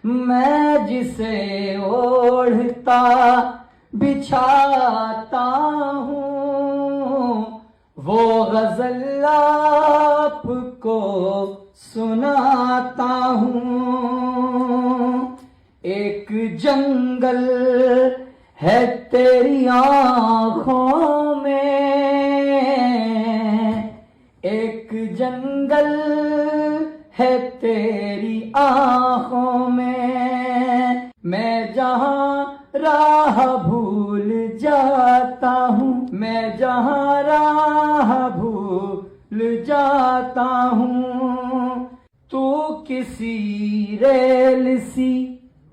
मैं जिसे ओढ़ता बिछाता हूँ वो गजल आपको सुनाता हूँ। एक जंगल है तेरी आँखों में, एक जंगल है तेरी आँखों में। मैं जहाँ राह भूल जाता हूँ, मैं जहाँ राह भूल जाता हूँ, तू किसी रेल सी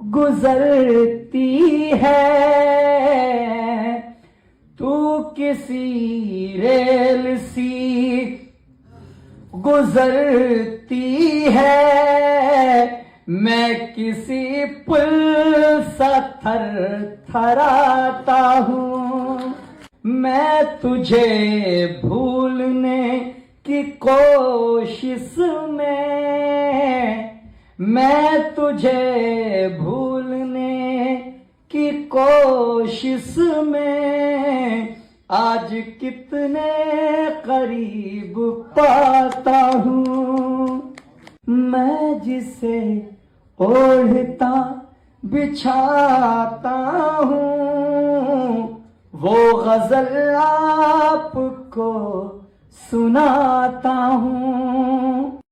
गुजरती है, तू किसी रेल सी गुजरती है। मैं किसी पुल सा थरथराता हूँ। मैं तुझे भूलने की कोशिश में, मैं तुझे भूलने की कोशिश में आज कितने करीब पाता हूँ। मैं जिसे ओढ़ता बिछाता हूँ वो गजल आपको सुनाता हूँ।